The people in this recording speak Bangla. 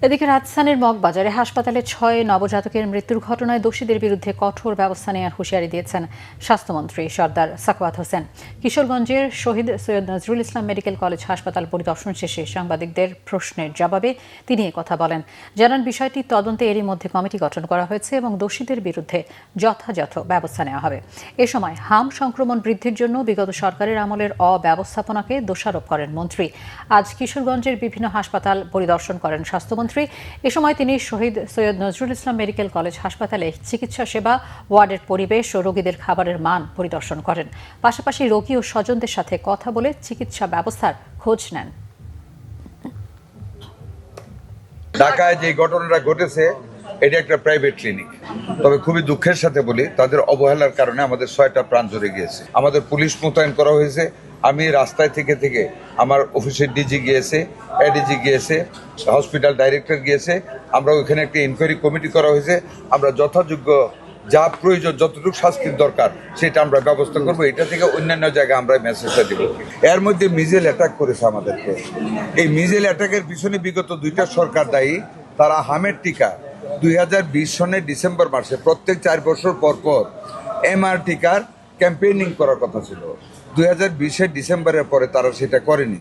এদিকে রাজধানীর মগবাজারে হাসপাতালে ৬ নবজাতকের মৃত্যুর ঘটনায় দোষীদের বিরুদ্ধে কঠোর ব্যবস্থা নেওয়ার হুঁশিয়ারি দিয়েছেন স্বাস্থ্যমন্ত্রী সর্দার সাখাওয়াত হোসেন। কিশোরগঞ্জের শহীদ সৈয়দ নজরুল ইসলাম মেডিকেল কলেজ হাসপাতাল পরিদর্শন শেষে সাংবাদিকদের প্রশ্নের জবাবে তিনি কথা বলেন। জানান, বিষয়টি তদন্তে এরই মধ্যে কমিটি গঠন করা হয়েছে এবং দোষীদের বিরুদ্ধে যথাযথ ব্যবস্থা নেওয়া হবে। এ সময় হাম সংক্রমণ বৃদ্ধির জন্য বিগত সরকারের আমলের অব্যবস্থাপনাকে দোষারোপ করেন মন্ত্রী। আজ কিশোরগঞ্জের বিভিন্ন হাসপাতাল পরিদর্শন করেন স্বাস্থ্যমন্ত্রী। এ সময় তিনি শহীদ সৈয়দ নজরুল ইসলাম মেডিকেল কলেজ হাসপাতালে চিকিৎসা সেবা, ওয়ার্ডের পরিবেশ ও রোগীদের খাবারের মান পরিদর্শন করেন। পাশাপাশি রোগী ও স্বজনদের সাথে কথা বলে চিকিৎসা ব্যবস্থার খোঁজ নেন। ঢাকায় যে ঘটনাটা ঘটেছে এটা একটা প্রাইভেট ক্লিনিক, তবে খুবই দুঃখের সাথে বলি তাদের অবহেলার কারণে আমাদের ৬টা প্রাণ ঝরে গিয়েছে। আমাদের পুলিশ মোতায়েন করা হয়েছে। আমি রাস্তায় থেকে আমার অফিসের ডিজি গিয়েছে, এডিজি গিয়েছে, হসপিটাল ডাইরেক্টর গিয়েছে। আমরা ওইখানে একটা ইনকোয়ারি কমিটি করা হয়েছে। আমরা যথাযোগ্য যা প্রয়োজন, যতটুকু শাস্তির দরকার সেটা আমরা ব্যবস্থা করবো। এটা থেকে অন্যান্য জায়গায় আমরা মেসেজটা দেব। এর মধ্যে মিজেল অ্যাটাক করেছে আমাদেরকে। এই মিজেল অ্যাটাকের পিছনে বিগত 2টা সরকার দায়ী। তারা হামের টিকা 2020 সনের ডিসেম্বর মাসে প্রত্যেক 4 বছর পর এমআর টিকার ক্যাম্পেইনিং করার কথা ছিল। 2020-এর ডিসেম্বরের পরে তারা সেটা করেনি।